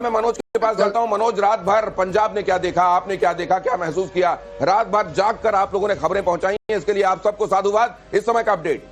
मैं मनोज के पास जाता हूं। मनोज, रात भर पंजाब ने क्या देखा, आपने क्या देखा, क्या महसूस किया? रात भर जाग कर आप लोगों ने खबरें पहुंचाई हैं, इसके लिए आप सबको साधुवाद। इस समय का अपडेट।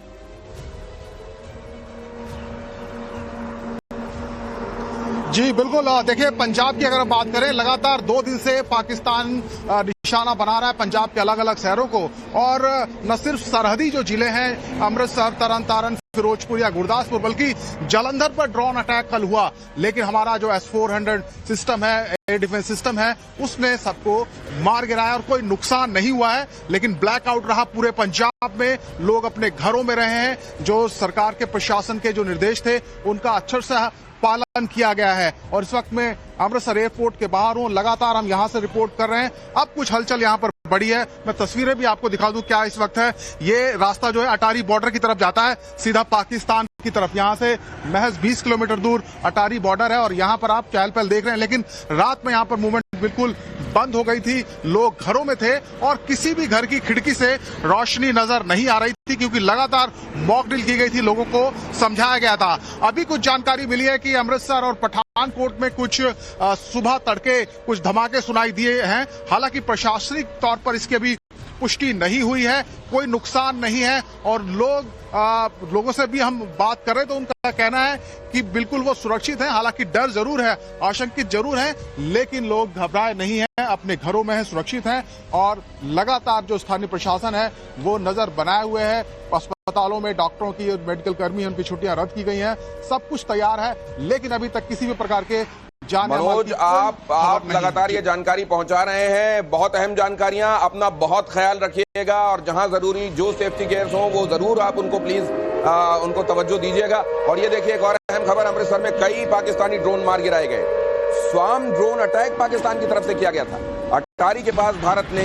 जी बिल्कुल, देखिए पंजाब की अगर बात करें, लगातार 2 दिन से पाकिस्तान निशाना बना रहा है पंजाब के अलग अलग शहरों को। और न सिर्फ सरहदी जो जिले हैं अमृतसर, तरन तारण, फिरोजपुर या गुरदासपुर, बल्कि जालंधर पर ड्रोन अटैक कल हुआ। लेकिन हमारा जो S-400 सिस्टम है, एयर डिफेंस सिस्टम है, उसने सबको मार गिराया और कोई नुकसान नहीं हुआ है। लेकिन ब्लैकआउट रहा पूरे पंजाब में, लोग अपने घरों में रहे हैं। जो सरकार के प्रशासन के जो निर्देश थे उनका अक्षर से पालन किया गया है। और इस वक्त मैं अमृतसर एयरपोर्ट के बाहर हूं, लगातार हम यहां से रिपोर्ट कर रहे हैं। अब कुछ हलचल यहां पर बढ़ी है, मैं तस्वीरें भी आपको दिखा दूं क्या इस वक्त है। ये रास्ता जो है अटारी बॉर्डर की तरफ जाता है, सीधा पाकिस्तान की तरफ। यहां से महज 20 किलोमीटर दूर अटारी बॉर्डर है और यहां पर आप चहल पहल देख रहे हैं। लेकिन रात में यहां पर मूवमेंट बिल्कुल बंद हो गई थी, लोग घरों में थे और किसी भी घर की खिड़की से रोशनी नजर नहीं आ रही थी, क्योंकि लगातार मॉक ड्रिल की गई थी, लोगों को समझाया गया था। अभी कुछ जानकारी मिली है कि अमृतसर और पठानकोट में कुछ सुबह तड़के कुछ धमाके सुनाई दिए हैं। हालांकि प्रशासनिक तौर पर इसकी अभी पुष्टि नहीं हुई है, कोई नुकसान नहीं है। और लोगों से भी हम बात कर रहे तो उनका कहना है कि बिल्कुल वो सुरक्षित हैं। हालांकि डर जरूर है, आशंकित जरूर है, लेकिन लोग घबराए नहीं हैं, अपने घरों में हैं, सुरक्षित हैं। और लगातार जो स्थानीय प्रशासन है वो नजर बनाए हुए है। अस्पतालों में डॉक्टरों की, मेडिकल कर्मी हैं, उनकी छुट्टियां रद्द की गई हैं, सब कुछ तैयार है। लेकिन अभी तक किसी भी प्रकार के मनोज, आप लगातार ये जानकारी पहुंचा रहे हैं, बहुत अहम जानकारियां। अपना बहुत ख्याल रखिएगा और जहां जरूरी जो सेफ्टी केयर्स हो वो जरूर आप उनको प्लीज उनको तवज्जो दीजिएगा। और ये देखिए एक और अहम खबर, अमृतसर में कई पाकिस्तानी ड्रोन मार गिराए गए। स्वाम ड्रोन अटैक पाकिस्तान की तरफ से किया गया था। अटारी के पास भारत ने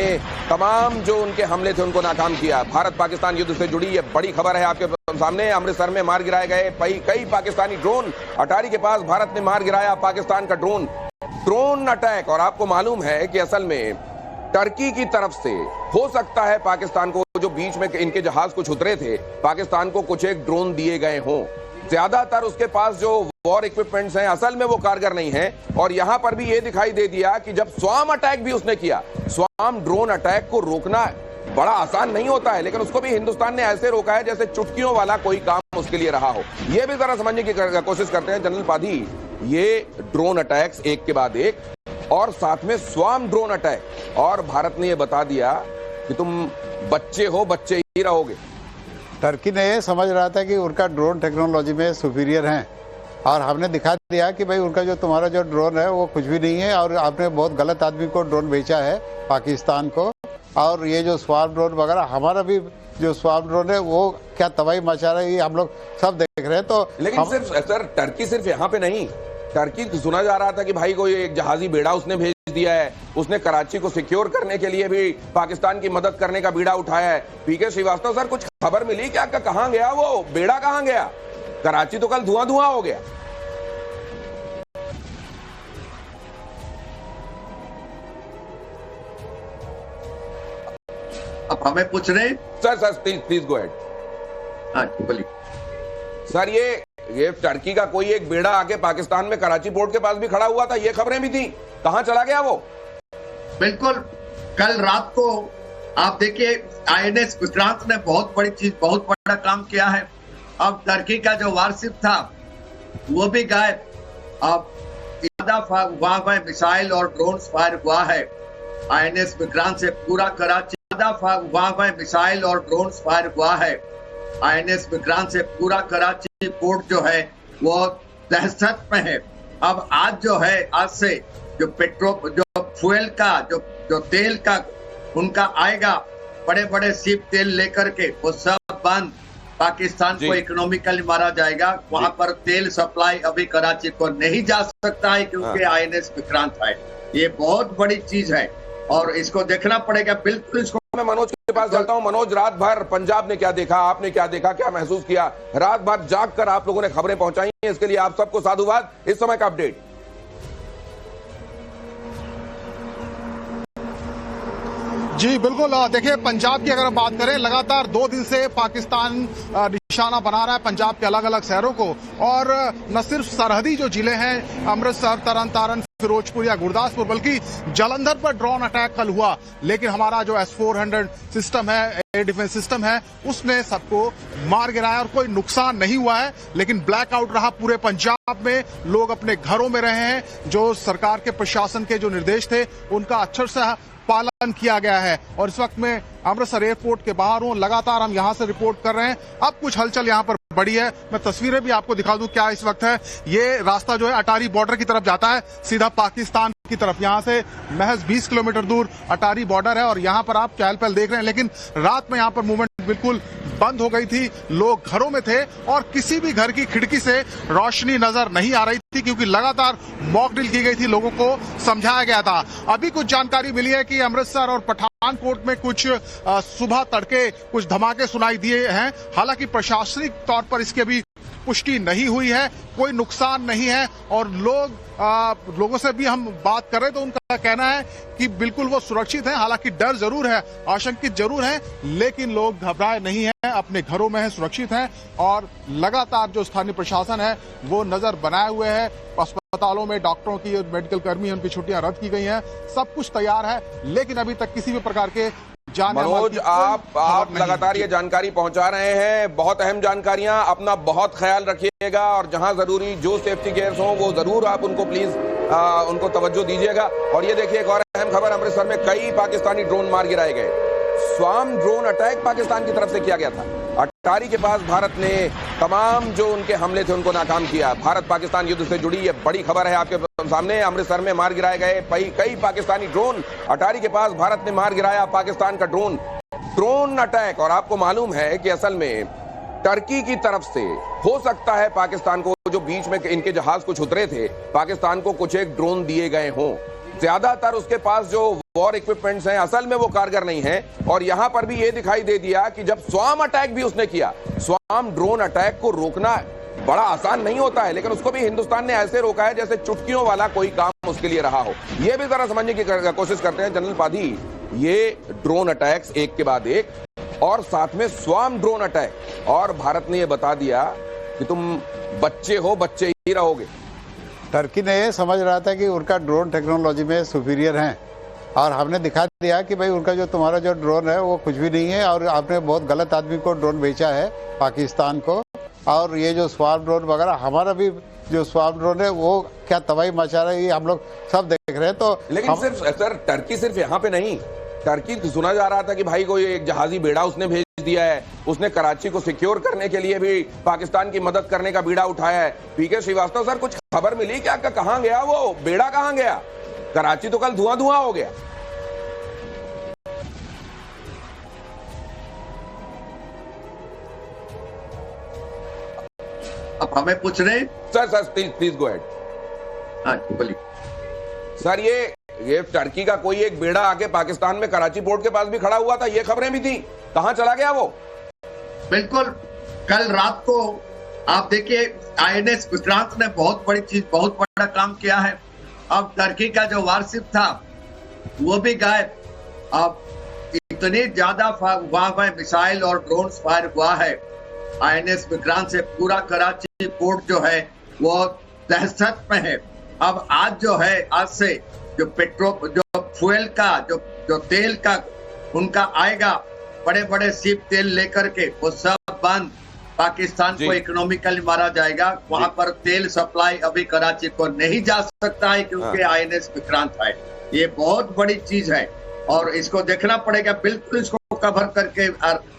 तमाम जो उनके हमले थे उनको नाकाम किया। भारत पाकिस्तान युद्ध से जुड़ी ये बड़ी खबर है आपके सामने। अमृतसर में मार गिराए गए कई पाकिस्तानी ड्रोन। अटारी के पास भारत ने मार गिराया पाकिस्तान का ड्रोन अटैक। और आपको मालूम है कि असल में टर्की की तरफ से हो सकता है पाकिस्तान को, जो बीच में इनके जहाज कुछ उतरे थे, पाकिस्तान को कुछ एक ड्रोन दिए गए हों। ज्यादातर उसके पास जो वॉर इक्विपमेंट्स हैं असल में वो कारगर नहीं है। और यहां पर भी ये दिखाई दे दिया कि जब स्वाम अटैक भी उसने किया, स्वाम ड्रोन अटैक को रोकना बड़ा आसान नहीं होता है, लेकिन उसको भी हिंदुस्तान ने ऐसे रोका है जैसे चुटकियों वाला कोई काम उसके लिए रहा हो। ये भी जरा समझने की कोशिश करते हैं जनरल पाधी। ये ड्रोन अटैक्स एक के बाद एक, और साथ में स्वाम ड्रोन अटैक, और भारत ने यह बता दिया कि तुम बच्चे हो, बच्चे ही रहोगे। टर्की ने ये समझ रहा था कि उनका ड्रोन टेक्नोलॉजी में सुपीरियर हैं, और हमने दिखा दिया कि भाई उनका जो तुम्हारा जो ड्रोन है वो कुछ भी नहीं है, और आपने बहुत गलत आदमी को ड्रोन बेचा है पाकिस्तान को। और ये जो स्वाम ड्रोन वगैरह, हमारा भी जो स्वाम ड्रोन है वो क्या तबाही मचा रहा है, ये हम लोग सब देख रहे हैं। तो लेकिन सिर्फ सर टर्की सिर्फ यहाँ पे नहीं, टर्की सुना जा रहा था कि भाई कोई एक जहाजी बेड़ा उसने भेज दिया है, उसने कराची को सिक्योर करने के लिए भी पाकिस्तान की मदद करने का बीड़ा उठाया है। पीके श्रीवास्तव सर, कुछ खबर मिली क्या? कहां गया वो बेड़ा, कहां गया? कराची तो कल धुआं धुआं हो गया। अब हमें पूछ रहे सर प्लीज गो अहेड। हाँ बोलिए सर, ये टर्की का कोई एक बेड़ा आके पाकिस्तान में कराची पोर्ट के पास भी खड़ा हुआ था, ये खबरें भी थी। कहां चला गया वो? बिल्कुल, कल रात को आप देखिए INS विक्रांत ने बहुत बड़ी चीज, बहुत बड़ा काम किया है। अब टर्की का जो वारशिप था वो भी गायब। अब वहां में मिसाइल और ड्रोन फायर हुआ है INS विक्रांत से पूरा कराची। वहां में मिसाइल और ड्रोन फायर हुआ है INS विक्रांत से पूरा कराची पोर्ट जो है वो दहशत में है। अब आज जो है, आज से जो फ्यूल का जो तेल का उनका आएगा, बड़े बड़े शिप तेल लेकर के, वो सब बंद। पाकिस्तान को इकोनॉमिकली मारा जाएगा। वहां पर तेल सप्लाई अभी कराची को नहीं जा सकता है क्योंकि INS विक्रांत है। ये बहुत बड़ी चीज है और इसको देखना पड़ेगा। बिल्कुल इसको मैं मनोज के पास जाता हूं। मनोज, रात भर पंजाब ने क्या देखा, आपने क्या देखा, क्या महसूस किया? रात भर जाग कर आप लोगों ने खबरें पहुंचाई हैं, इसके लिए आप सबको साधुवाद। इस समय का अपडेट। जी बिल्कुल, देखिए पंजाब की अगर हम बात करें, लगातार 2 दिन से पाकिस्तान निशाना बना रहा है पंजाब के अलग अलग शहरों को। और न सिर्फ सरहदी जो जिले हैं अमृतसर, तरन तारण, फिरोजपुर या गुरदासपुर, बल्कि जालंधर पर ड्रोन अटैक कल हुआ। लेकिन हमारा जो S-400 सिस्टम है, एयर डिफेंस सिस्टम है, उसने सबको मार गिराया और कोई नुकसान नहीं हुआ है। लेकिन ब्लैकआउट रहा पूरे पंजाब में, लोग अपने घरों में रहे हैं। जो सरकार के प्रशासन के जो निर्देश थे उनका अक्षर से पालन किया गया है। और इस वक्त मैं अमृतसर एयरपोर्ट के बाहर हूं, लगातार हम यहां से रिपोर्ट कर रहे हैं। अब कुछ हलचल यहां पर बड़ी है, मैं तस्वीरें भी आपको दिखा दूं क्या इस वक्त है। ये रास्ता जो है अटारी बॉर्डर की तरफ जाता है, सीधा पाकिस्तान की तरफ। यहां से महज 20 किलोमीटर दूर अटारी बॉर्डर है और यहां पर आप चहल पहल देख रहे हैं। लेकिन रात में यहां पर मूवमेंट बिल्कुल बंद हो गई थी, लोग घरों में थे और किसी भी घर की खिड़की से रोशनी नजर नहीं आ रही थी, क्योंकि लगातार मॉक ड्रिल की गई थी, लोगों को समझाया गया था। अभी कुछ जानकारी मिली है कि अमृतसर और पठानकोट में कुछ सुबह तड़के कुछ धमाके सुनाई दिए हैं। हालांकि प्रशासनिक तौर पर इसकी अभी पुष्टि नहीं हुई है, कोई नुकसान नहीं है। और लोगों से भी हम बात कर रहे तो उनका कहना है कि बिल्कुल वो सुरक्षित हैं। हालांकि डर जरूर है, आशंकित जरूर है, लेकिन लोग घबराए नहीं हैं, अपने घरों में हैं, सुरक्षित हैं। और लगातार जो स्थानीय प्रशासन है वो नजर बनाए हुए है। अस्पतालों में डॉक्टरों की, मेडिकल कर्मी हैं, उनकी छुट्टियां रद्द की गई हैं, सब कुछ तैयार है। लेकिन अभी तक किसी भी प्रकार के मनोज, आप लगातार ये जानकारी पहुंचा रहे हैं, बहुत अहम जानकारियां। अपना बहुत ख्याल रखिएगा और जहां जरूरी जो सेफ्टी गेयर्स हो वो जरूर आप उनको प्लीज उनको तवज्जो दीजिएगा। और ये देखिए एक और अहम खबर, अमृतसर में कई पाकिस्तानी ड्रोन मार गिराए गए। स्वाम ड्रोन अटैक पाकिस्तान की तरफ से किया गया था। अटारी के पास भारत ने तमाम जो उनके हमले थे उनको नाकाम किया। भारत पाकिस्तान युद्ध से जुड़ी ये बड़ी खबर है आपके सामने। अमृतसर में मार गिराए गए कई पाकिस्तानी ड्रोन। अटारी के पास भारत ने मार गिराया पाकिस्तान का ड्रोन अटैक। और आपको मालूम है कि असल में टर्की की तरफ से हो सकता है पाकिस्तान को, जो बीच में इनके जहाज कुछ उतरे थे, पाकिस्तान को कुछ एक ड्रोन दिए गए हों। ज्यादातर उसके पास जो वॉर इक्विपमेंट्स हैं असल में वो कारगर नहीं है। और यहां पर भी ये दिखाई दे दिया कि जब स्वाम अटैक भी उसने किया, स्वाम ड्रोन अटैक को रोकना बड़ा आसान नहीं होता है, लेकिन उसको भी हिंदुस्तान ने ऐसे रोका है जैसे चुटकियों वाला कोई काम उसके लिए रहा हो। ये भी जरा समझने की कोशिश करते हैं जनरल पाधी। ये ड्रोन अटैक्स एक के बाद एक, और साथ में स्वाम ड्रोन अटैक, और भारत ने ये बता दिया कि तुम बच्चे हो, बच्चे ही रहोगे। टर्की ने ये समझ रहा था कि उनका ड्रोन टेक्नोलॉजी में सुपीरियर हैं, और हमने दिखा दिया कि भाई उनका जो तुम्हारा जो ड्रोन है वो कुछ भी नहीं है, और आपने बहुत गलत आदमी को ड्रोन बेचा है पाकिस्तान को। और ये जो स्वाम ड्रोन वगैरह, हमारा भी जो स्वाम ड्रोन है वो क्या तबाही मचा रहा है, ये हम लोग सब देख रहे हैं। तो लेकिन सिर्फ सर टर्की सिर्फ यहाँ पे नहीं, टर्की सुना जा रहा था कि भाई कोई एक जहाजी बेड़ा उसने भेज दिया है, उसने कराची को सिक्योर करने के लिए भी पाकिस्तान की मदद करने का बीड़ा उठाया है। पीके श्रीवास्तव सर, कुछ खबर मिली क्या, कहां गया वो बेड़ा, कहां गया? कराची तो कल धुआं धुआं हो गया। अब हमें पूछ रहे हैं सर प्लीज गो अहेड। हाँ बोलिए सर, ये टर्की का कोई एक बेड़ा आके पाकिस्तान में कराची पोर्ट के पास भी खड़ा हुआ था, ये खबरें भी थी, कहां चला गया वो? बिल्कुल, कल रात को आप देखिए INS विक्रांत ने बहुत बड़ा काम किया है। अब टर्की का जो वारशिप था वो भी गायब। अब इतनी ज्यादा वहां मिसाइल और ड्रोन फायर हुआ है INS विक्रांत से, पूरा कराची पोर्ट जो है वो दहशत में है। अब आज जो है, आज से जो फ्यूल का जो तेल का उनका आएगा, बड़े बड़े शिप तेल लेकर के, वो सब बंद। पाकिस्तान को इकोनॉमिकली मारा जाएगा। वहां पर तेल सप्लाई अभी कराची को नहीं जा सकता है क्योंकि INS विक्रांत है। ये बहुत बड़ी चीज है और इसको देखना पड़ेगा। बिल्कुल इसको कवर करके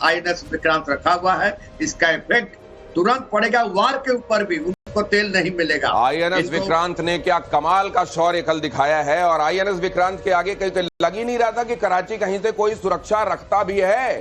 INS विक्रांत रखा हुआ है। इसका इफेक्ट तुरंत पड़ेगा वार के ऊपर भी, उनको तेल नहीं मिलेगा। INS विक्रांत ने क्या कमाल का शौर्य कल दिखाया है। और INS विक्रांत के आगे कहीं लग ही नहीं रहा था कि कराची कहीं से कोई सुरक्षा रखता भी है।